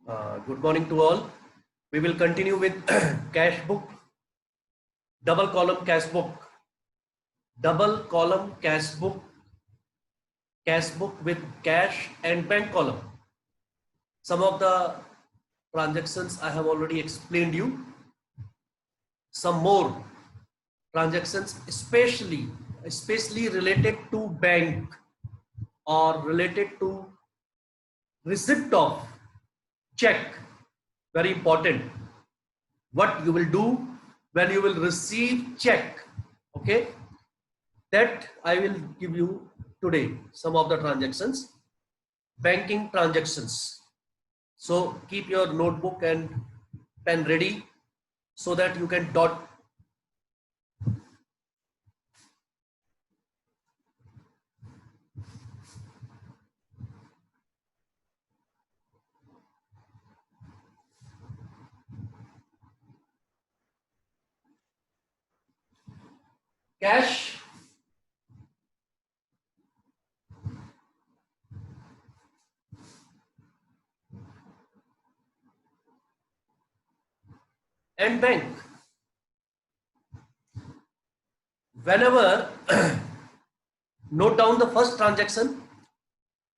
Good morning to all. We will continue with cash book, double column cash book, double column cash book with cash and bank column. Some of the transactions I have already explained you. Some more transactions, especially related to bank or related to receipt of check. Very important. What you will do when you will receive check, okay, that I will give you today. Some of the transactions, banking transactions. So keep your notebook and pen ready so that you can dot. Cash and bank. Whenever note down the first transaction,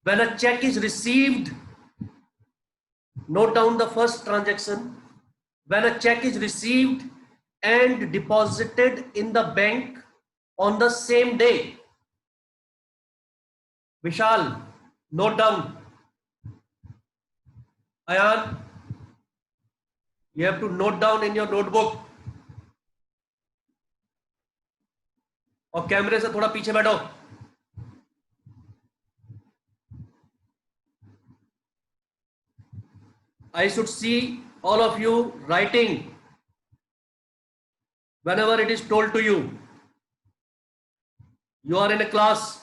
when a check is received, note down the first transaction, when a check is received and deposited in the bank on the same day. Vishal, note down. Ayan, you have to note down in your notebook. और कैमरे से थोड़ा पीछे बैठो. I should see all of you writing whenever it is told to you. You are in a class.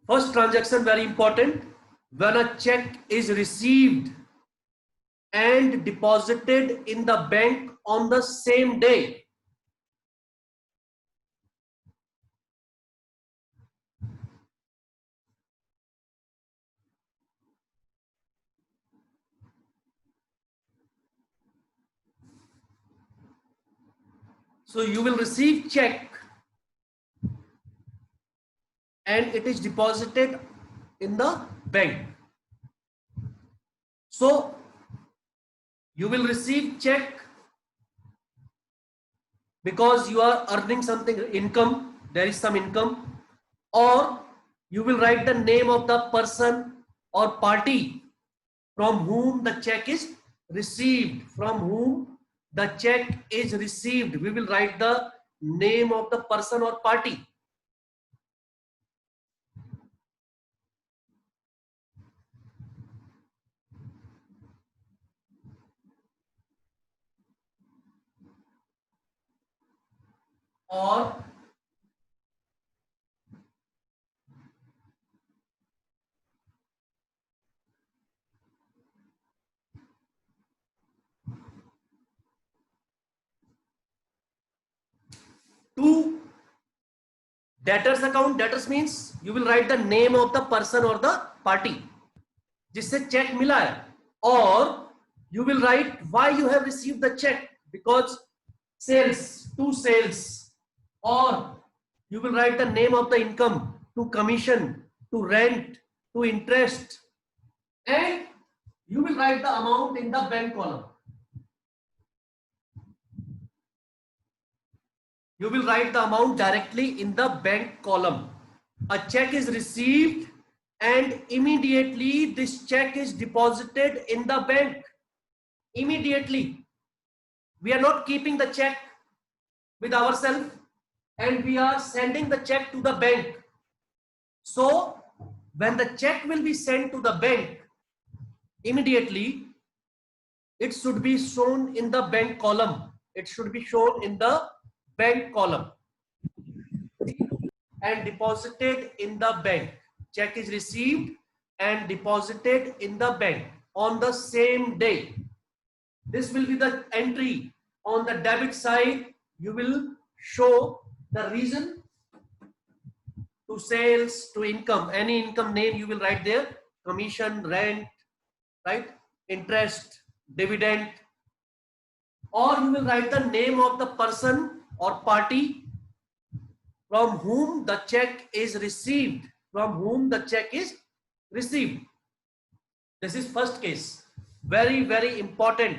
First transaction, very important. When a check is received and deposited in the bank on the same day. So you will receive check and it is deposited in the bank. So you will receive check because you are earning something, income, there is some income, or you will write the name of the person or party from whom the check is received, from whom the check is received. We will write the name of the person or party. Or to debtors account, debtors means you will write the name of the person or the party जिससे check मिला है, or you will write why you have received the check, because sales, to sales, or you will write the name of the income, to commission, to rent, to interest, and you will write the amount in the bank column. You will write the amount directly in the bank column. A check is received and immediately this check is deposited in the bank. Immediately. We are not keeping the check with ourselves and we are sending the check to the bank. So when the check will be sent to the bank, immediately it should be shown in the bank column. It should be shown in the bank column and deposited in the bank. Check is received and deposited in the bank on the same day. This will be the entry. On the debit side, you will show the reason to sales, to income, any income name you will write there, commission, rent, right, interest, dividend, or you will write the name of the person or party from whom the check is received, from whom the check is received. This is first case, very, very important.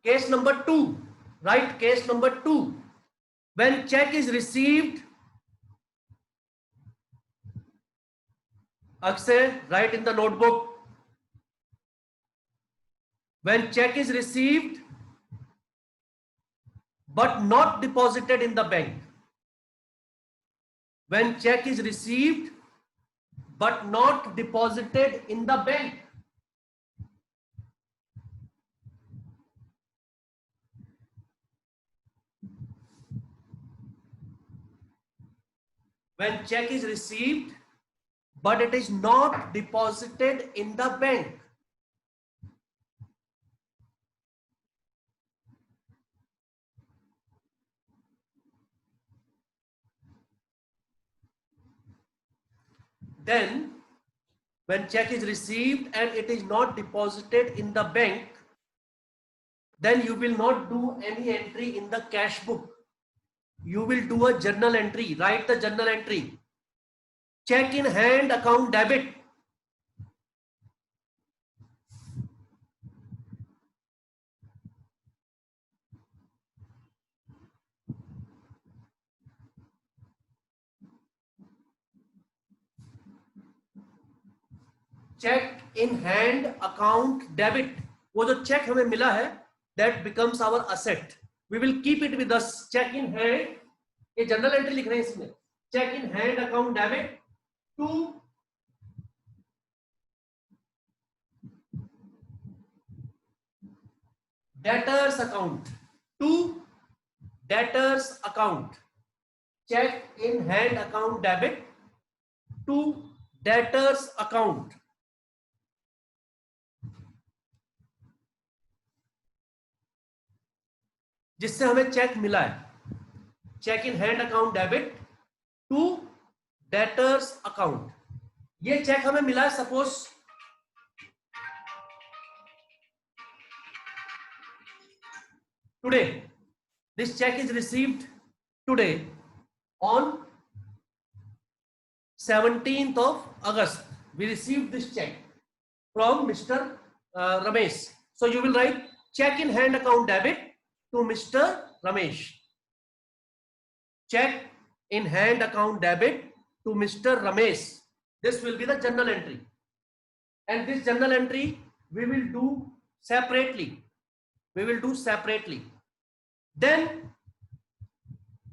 Case number 2, right? Case number 2, when check is received, Akshay, write in the notebook. When check is received but not deposited in the bank. When check is received but not deposited in the bank. When check is received but it is not deposited in the bank. Then when check is received and it is not deposited in the bank, then you will not do any entry in the cash book. You will do a journal entry. Write the journal entry. Check in hand account debit. Check in hand account debit. वो जो check हमें मिला है, that becomes our asset. We will keep it with us. Check in hand, ये journal entry लिख रहे हैं इसमें. Check in hand account debit to debtors account. To debtors account. Check in hand account debit to debtors account. जिससे हमें cheque मिला है. Cheque in hand account debit to debtors account. ये चेक हमें मिला है, suppose today. This cheque is received today on 17th of August. We received this check from Mr. Ramesh. So you will write check in hand account debit to Mr. Ramesh. Check in hand account debit to Mr. Ramesh. This will be the journal entry. And this journal entry we will do separately. We will do separately. Then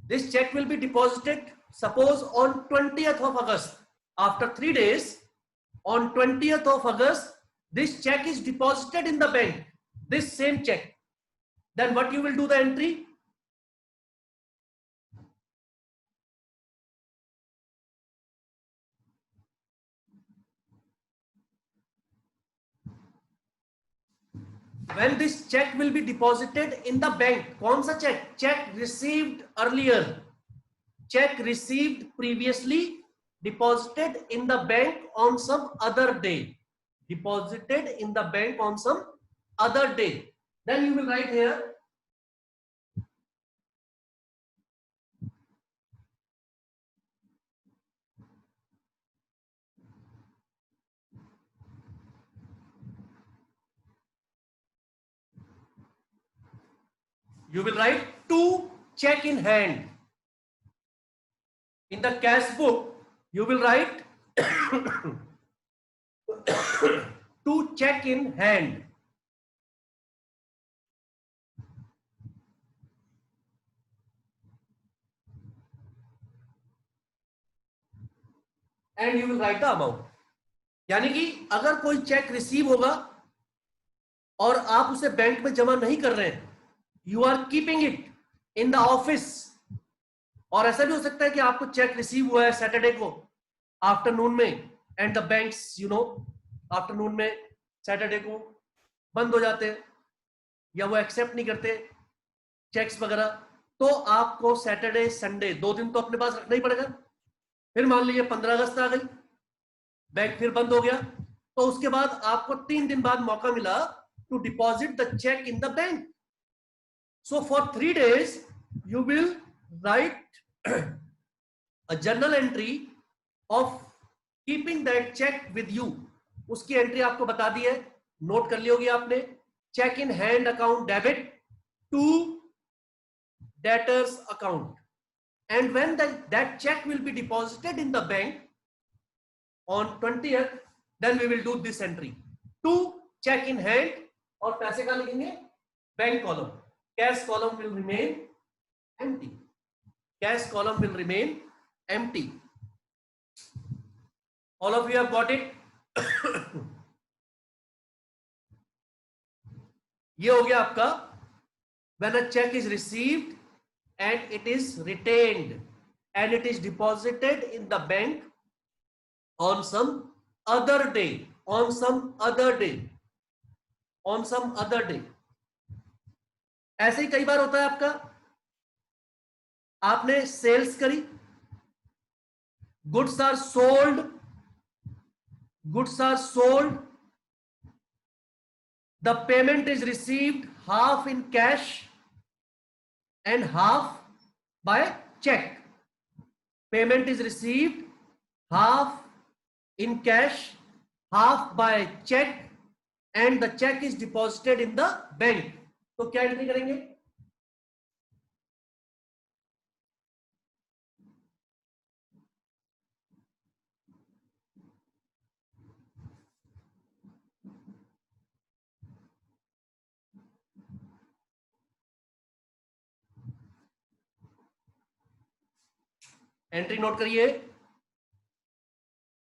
this check will be deposited, suppose on 20th of August. After 3 days, on 20th of August, this check is deposited in the bank. This same check. Then what you will do the entry? When this check will be deposited in the bank, कौन सा check? Check received earlier, check received previously, deposited in the bank on some other day, deposited in the bank on some other day. Then you will write here to check in hand. In the cash book, you will write to check in hand. And you will write the amount. यानी कि अगर कोई check receive होगा और आप उसे bank में जमा नहीं कर रहे हैं, you are keeping it in the office. और ऐसा भी हो सकता है कि आपको चेक रिसीव हुआ है सैटरडे को आफ्टरनून में, and the banks, you know, afternoon में सैटरडे को बंद हो जाते हैं या वो एक्सेप्ट नहीं करते चेक्स वगैरह, तो आपको सैटरडे संडे 2 दिन तो अपने पास रखना ही पड़ेगा। फिर मान लीजिए 15 अगस्त आ गई, बैंक फिर बंद हो गया, तो उसके बाद आपको 3 दिन बाद मौका मिला to deposit the cheque in the bank. So for 3 days you will write a journal entry of keeping that check with you। उसकी एंट्री आपको बता दी है, नोट कर ली होगी आपने। Cheque in hand account debit to debtors account, and when that check will be deposited in the bank on 20th, then we will do this entry to check in hand, और पैसे का लिखेंगे bank column, cash column will remain empty, cash column will remain empty। all of you have got it? ये हो गया आपका when a check is received and it is retained and it is deposited in the bank on some other day, on some other day, on some other day। ऐसे ही कई बार होता है आपका, आपने सेल्स करी, goods are sold, goods are sold, the payment is received half in cash and half by check। payment is received half in cash, half by check, and the check is deposited in the bank। तो क्या entry करेंगे? Entry note करिए।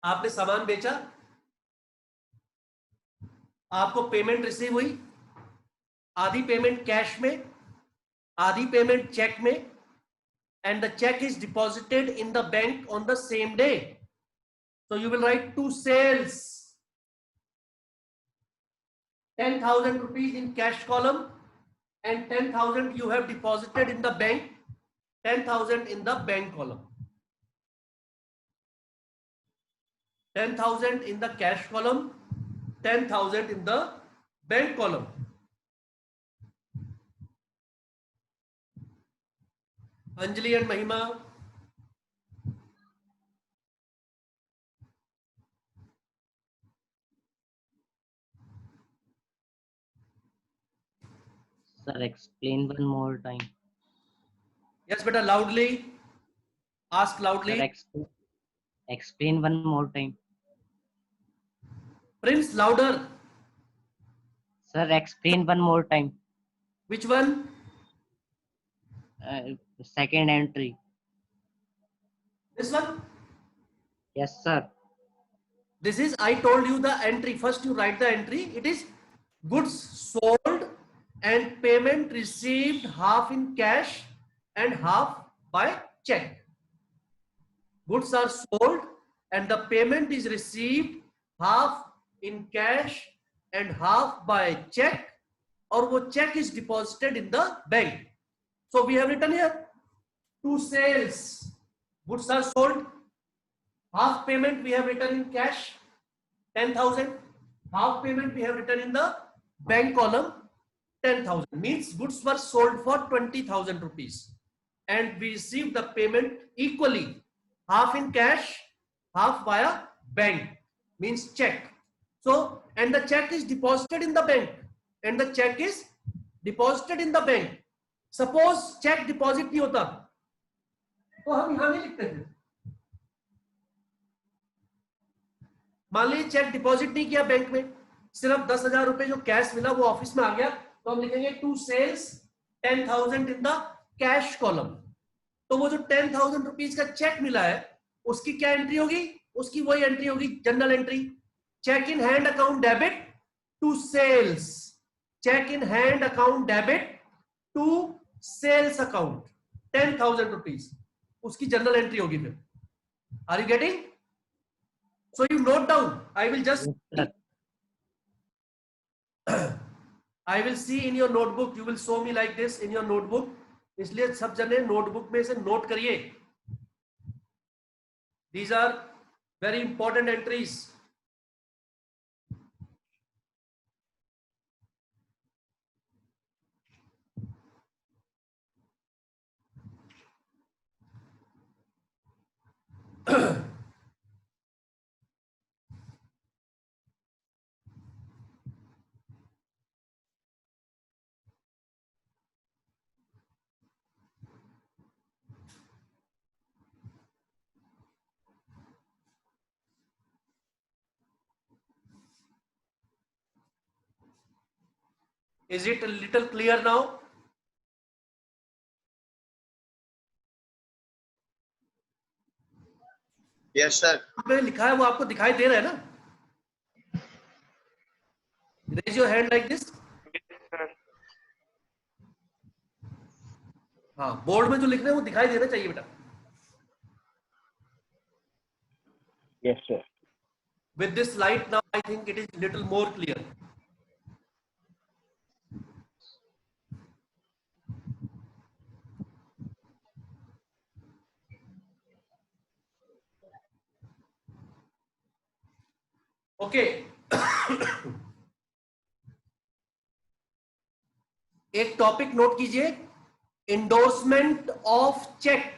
आपने सामान बेचा, आपको payment receive हुई, आधी पेमेंट कैश में, आधी पेमेंट चेक में, and the check is deposited in the bank on the same day। so you will write two sales, 10,000 rupees in cash column and 10,000 you have deposited in the bank, 10,000 in the bank column, 10,000 in the cash column, 10,000 in the bank column। Anjali and Mahima, Sir, explain one more time. Yes बेटा, loudly ask, loudly. Sir, explain one more time. Prince, louder. Sir, explain one more time. Which one? Second entry. This one? Yes, sir. This is, I told you the entry. First you write the entry. It is goods sold and payment received half in cash and half by check। goods are sold and the payment is received half in cash and half by check, or wo check is deposited in the bank। so we have written here two sales, goods are sold, half payment we have written in cash 10,000, half payment we have written in the bank column 10,000, means goods were sold for 20,000 rupees and we received the payment equally, half in cash, half via bank, means check। so and the check is deposited in the bank, and the check is deposited in the bank। suppose check deposit नहीं होता तो हम यहां नहीं लिखते थे। मान लीजिए चेक डिपॉजिट नहीं किया बैंक में, सिर्फ 10,000 रुपए जो कैश मिला वो ऑफिस में आ गया, तो हम लिखेंगे to sales 10,000 in the cash column. तो वो जो 10,000 रुपीज का चेक मिला है उसकी क्या एंट्री होगी? उसकी वही एंट्री होगी, journal entry, cheque in hand account debit to sales, cheque in hand account debit to sales account 10,000 rupees, उसकी जनरल एंट्री होगी फिर। Are you getting? So you note down, I will just Yes, I will see in your notebook. You will show me like this in your notebook. इसलिए सब जने notebook में से note करिए. These are very important entries. Is it a little clear now? Yes, sir. पे लिखा है वो आपको दिखाई दे रहा है ना? Raise your hand like this. हाँ, बोर्ड में जो लिख रहे हैं वो दिखाई देना चाहिए बेटा. Yes, sir. With this light now, I think it is little more clear. Okay. एक टॉपिक नोट कीजिए, endorsement of cheque.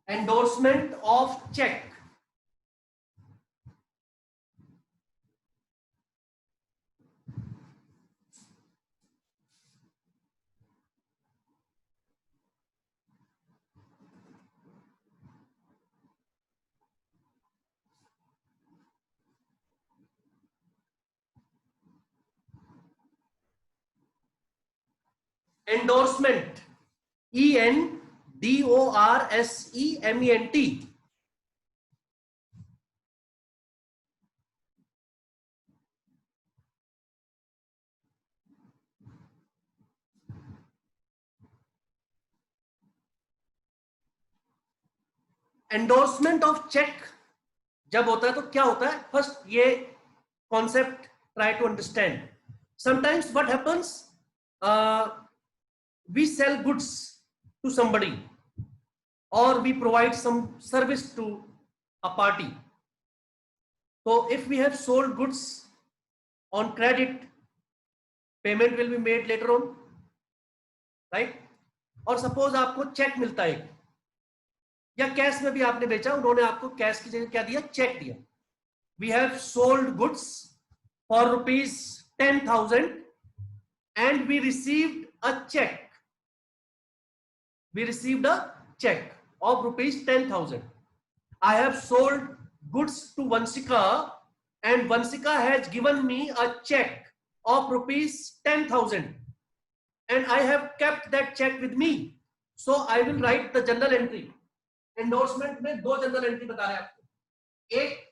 Endorsement of cheque. Endorsement, ENDORSEMENT. Endorsement of cheque जब होता है तो क्या होता है? फर्स्ट ये concept try to understand. Sometimes what happens, we sell goods to somebody or we provide some service to a party. So if we have sold goods on credit, payment will be made later on, right? और suppose आपको check मिलता है या cash में भी आपने बेचा, उन्होंने आपको कैश की जगह क्या दिया? चेक दिया. We have sold goods for ₹10,000 and we received a check. We received a check of ₹10,000. I have sold goods to Vanshika and Vanshika has given me a check of ₹10,000 and I have kept that check with me. So I will write the journal entry. Endorsement में दो journal entry बता रहे हैं आपको. एक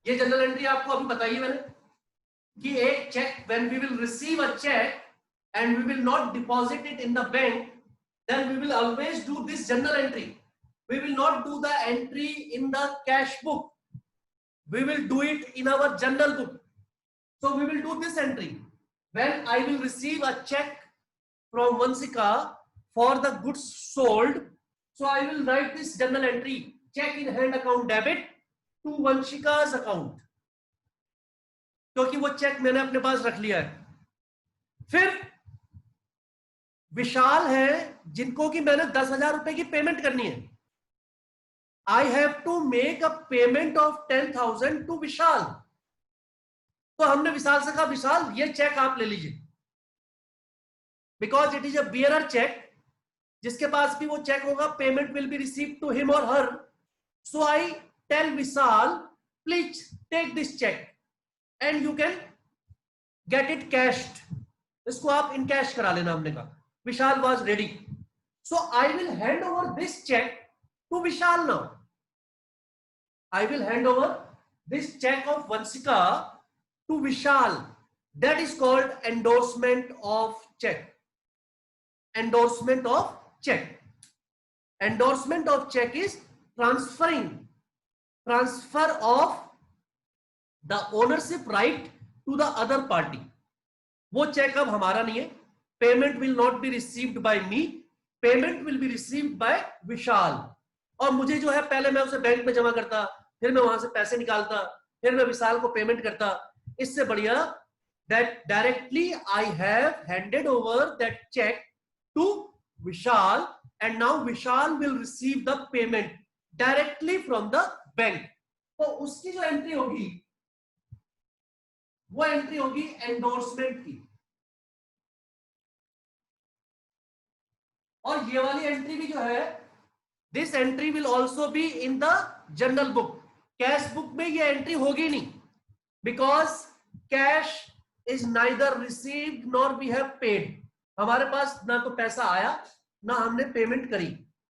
ये journal entry आपको अभी बताइए मैंने कि एक cheque, when we will receive a cheque and we will not deposit it in the bank, then we will always do this journal entry. We will not do the entry in the cash book, we will do it in our journal book. So we will do this entry when I will receive a check from Vanshika for the goods sold. So I will write this journal entry, check in hand account debit to Vanshika's account, क्योंकि वो check मैंने अपने पास रख लिया है. फिर विशाल है जिनको कि मैंने 10,000 रुपए की पेमेंट करनी है. I have to make a payment of 10,000 to विशाल. तो हमने विशाल से कहा, विशाल ये चेक आप ले लीजिए, because it is a bearer cheque. जिसके पास भी वो चेक होगा, payment will be receive to him और her. So I tell Vishal, please take this cheque and you can get it cashed, इसको आप इन कैश करा लेना। हमने कहा Vishal was ready, so I will hand over this cheque to Vishal now. I will hand over this check of Vansika to Vishal. That is called endorsement of check. Endorsement of check. Endorsement of check is transfer of the ownership right to the other party. वो check अब हमारा नहीं है. Payment will not be received by me. Payment will be received by Vishal. और मुझे जो है पहले मैं उसे बैंक में जमा करता, फिर मैं वहां से पैसे निकालता, फिर मैं विशाल को पेमेंट करता. इससे बढ़िया that directly I have handed over that check to Vishal and now Vishal will receive the payment directly from the bank. तो उसकी जो एंट्री होगी वो एंट्री होगी एंडोर्समेंट की, और ये वाली एंट्री भी जो है, this entry will also be in the journal book. Cash book में ये एंट्री होगी नहीं, because cash is neither received nor we have paid. हमारे पास ना तो पैसा आया ना हमने पेमेंट करी,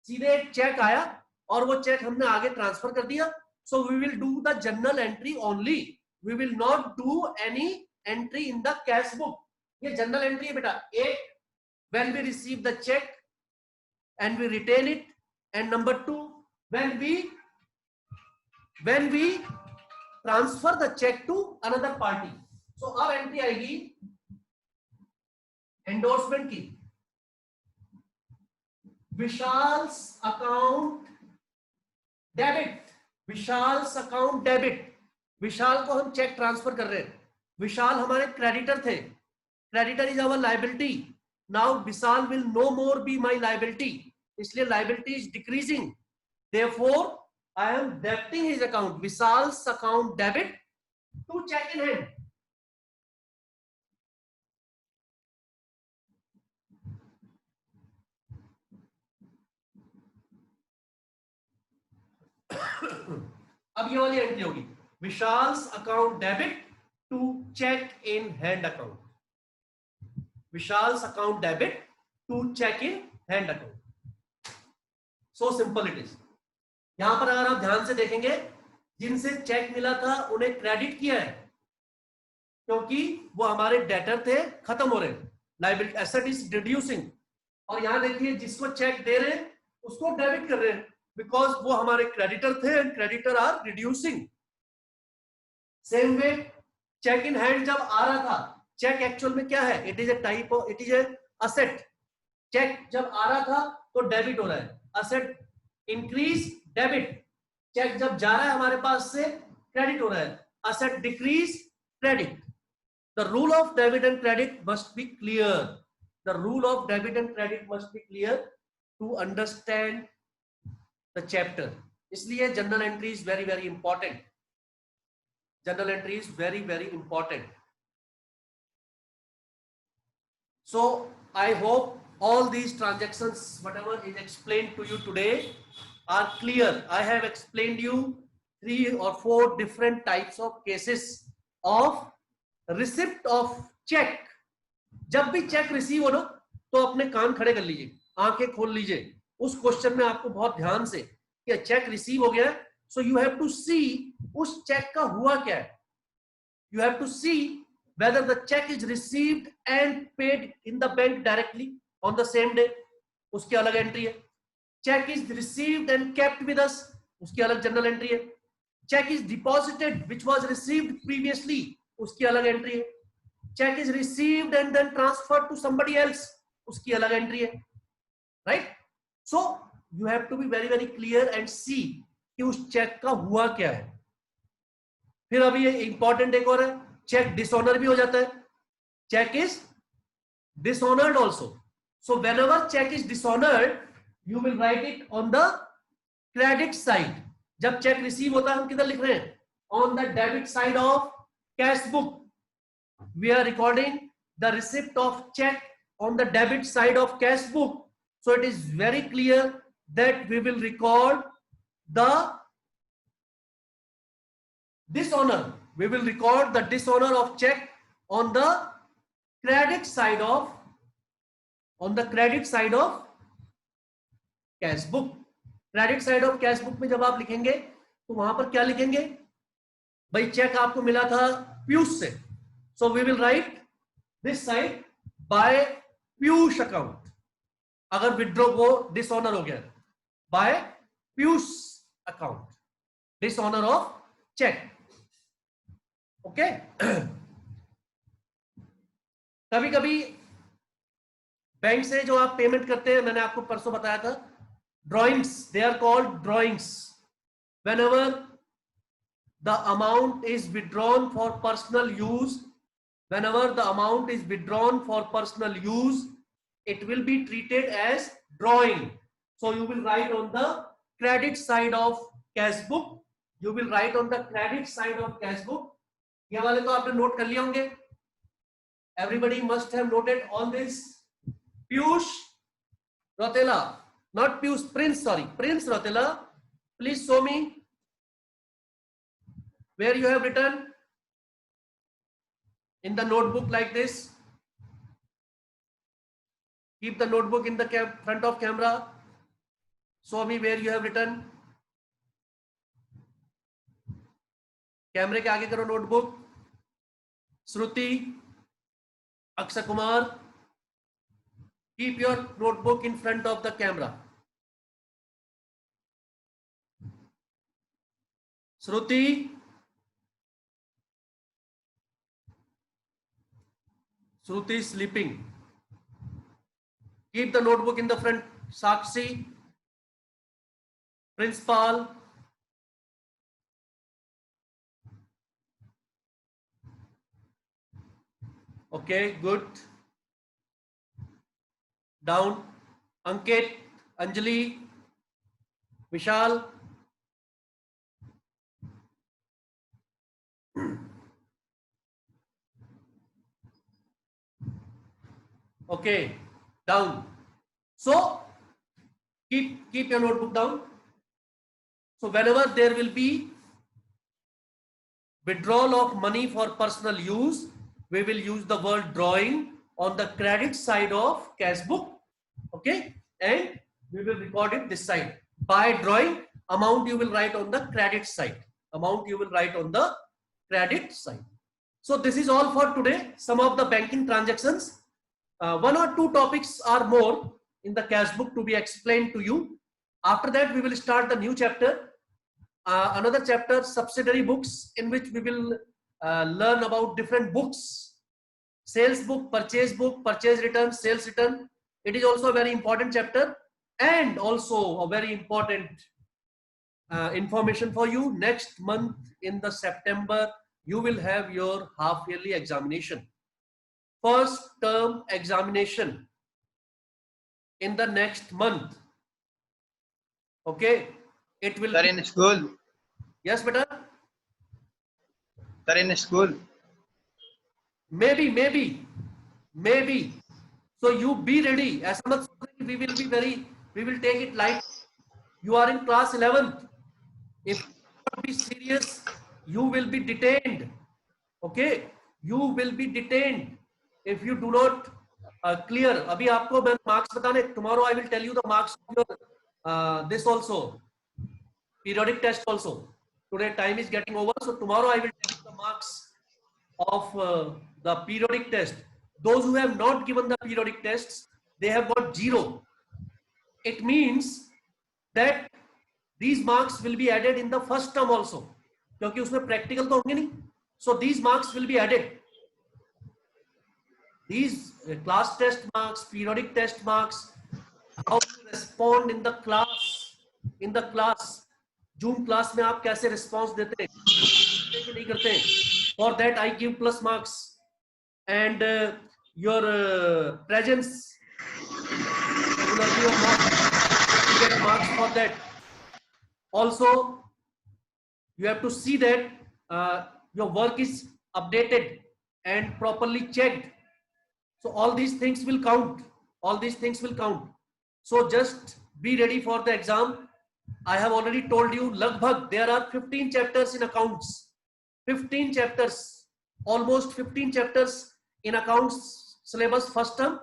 सीधे एक चेक आया और वो चेक हमने आगे ट्रांसफर कर दिया. So we will do the journal entry only, we will not do any entry in the cash book. ये जनरल एंट्री है बेटा. एक, when we receive the check and we retain it, and number 2, when we transfer the check to another party. So अब entry आएगी endorsement की. विशाल्स account debit, विशाल्स account debit. विशाल को हम check transfer कर रहे हैं. विशाल हमारे क्रेडिटर थे, creditor is our liability. Now Vishal will no more be my liability, इसलिए liability is decreasing. Therefore, I am debiting his account. Vishal's account debit to check in hand. अब ये वाली एंट्री होगी Vishal's account debit to cheque in hand account. Vishal's account debit to cheque in hand account. So simple it is. यहां पर अगर आप ध्यान से देखेंगे, जिनसे चेक मिला था उन्हें क्रेडिट किया है क्योंकि वो हमारे डेटर थे, खत्म हो रहे हैं, लायबिलिटी एसेट इज रिड्यूसिंग. और यहां देखिए जिसको चेक दे रहे हैं उसको डेबिट कर रहे हैं बिकॉज वो हमारे क्रेडिटर थे and creditor are reducing. Same way cheque in hand जब आ रहा था, चेक एक्चुअल में क्या है, it is a type of, it is a asset. Cheque जब आ रहा था तो डेबिट हो रहा है, असेट इंक्रीज डेबिट. चेक जब जा रहा है हमारे पास से क्रेडिट हो रहा है, asset decrease credit. The rule of debit and credit must be clear. The rule of debit and credit must be clear to understand the chapter. इसलिए journal entry is very very important. Journal entry is very very important. So I hope all these transactions, whatever is explained to you today, are clear. I have explained you 3 or 4 different types of cases of receipt of check. जब भी check receive हो ना तो अपने कान खड़े कर लीजिए, आंखें खोल लीजिए. उस क्वेश्चन में आपको बहुत ध्यान से कि चेक रिसीव हो गया है, सो यू हैव टू सी उस चेक का हुआ क्या है. You have to see whether the check is received and paid in the bank directly on the same day, उसकी अलग एंट्री है. Cheque is received and kept with us, उसकी अलग जनरल एंट्री है. Cheque is deposited which was received previously, उसकी अलग entry है. Cheque is received and then transferred to somebody else, उसकी अलग एंट्री है. Right. So you have to be very very clear and see कि उस check का हुआ क्या है. फिर अभी ये इंपॉर्टेंट एक और है, चेक डिसऑनर भी हो जाता है. Cheque is dishonored also. So whenever check is dishonored, you will write it on the credit side. जब चेक रिसीव होता है हम किधर लिख रहे हैं, on the debit side of cash book. We are recording the receipt of check on the debit side of cash book. So it is very clear that we will record the dishonor. We will record the dishonor of check on the credit side of cash book. Credit side of cash book में जब आप लिखेंगे तो वहां पर क्या लिखेंगे भाई? चेक आपको मिला था पीयूष से, so we will write this side by Piyush account. अगर विड्रॉ को डिसऑनर हो गया, by Piyush account, dishonour of cheque. Okay. कभी कभी बैंक से जो आप पेमेंट करते हैं, मैंने आपको परसों बताया था, drawings, they are called drawings. whenever the amount is withdrawn for personal use, whenever the amount is withdrawn for personal use, it will be treated as drawing. So you will write on the credit side of cash book, you will write on the credit side of cash book. ये वाले तो आपने note कर लिए होंगे. Everybody must have noted all this. Piyush Rotela, not Piyush, Prince, sorry, Prince Rotela, please show me where you have written in the notebook like this. Keep the notebook in the front of camera. Show me where you have written. कैमरे के आगे करो notebook. Shruti, Akshay Kumar, keep your notebook in front of the camera. Shruti, Shruti is sleeping. Keep the notebook in the front. Sakshi, Principal, okay, good. Down. Ankit, Anjali, Vishal. Okay, down. So keep your notebook down. So whenever there will be withdrawal of money for personal use, we will use the word drawing on the credit side of cash book. Okay, and we will record it this side. By drawing, amount you will write on the credit side. Amount you will write on the credit side. So this is all for today. Some of the banking transactions. One or two topics are more in the cash book to be explained to you. After that, we will start the new chapter. Another chapter, subsidiary books, in which we will learn about different books. Sales book, purchase return, sales return. It is also a very important chapter, and also a very important information for you. Next month in the September, you will have your half yearly examination. First term examination in the next month. Okay, it will. Sir, in school. Yes, beta. Sir, in school. Maybe. So you be ready. As much we will take it light. You are in class 11th. If you not be serious, you will be detained. Okay, you will be detained if you do not clear. अभी आपको मैं marks बताने. Tomorrow I will tell you the marks of your this also, periodic test also. Today time is getting over, so tomorrow I will tell you the marks of the periodic test. Those who have not given the periodic tests, they have got 0. It means that these marks will be added in the first term also, क्योंकि उसमें practical तो होंगे नहीं. So these marks will be added. These class test marks, periodic test marks, how to respond in the class. In the class, Zoom class में आप कैसे response देते हैं, नहीं करते हैं. For that I give plus marks, and your presence, regularity of marks, you get marks for that. Also, you have to see that your work is updated and properly checked. So all these things will count. All these things will count. So just be ready for the exam. I have already told you, lagbhag there are 15 chapters in accounts. 15 chapters almost 15 chapters in accounts syllabus first term,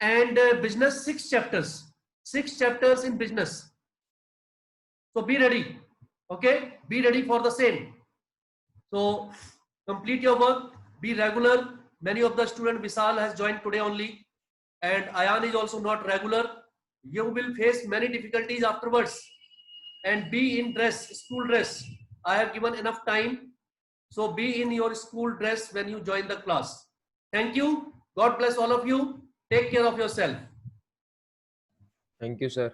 and business 6 chapters. 6 chapters in business. So be ready. Okay, be ready for the same. So complete your work, be regular. Many of the students, Vishal has joined today only, and Ayan is also not regular. You will face many difficulties afterwards, and be in dress, school dress. I have given enough time, so be in your school dress when you join the class. Thank you. God bless all of you. Take care of yourself. Thank you, sir.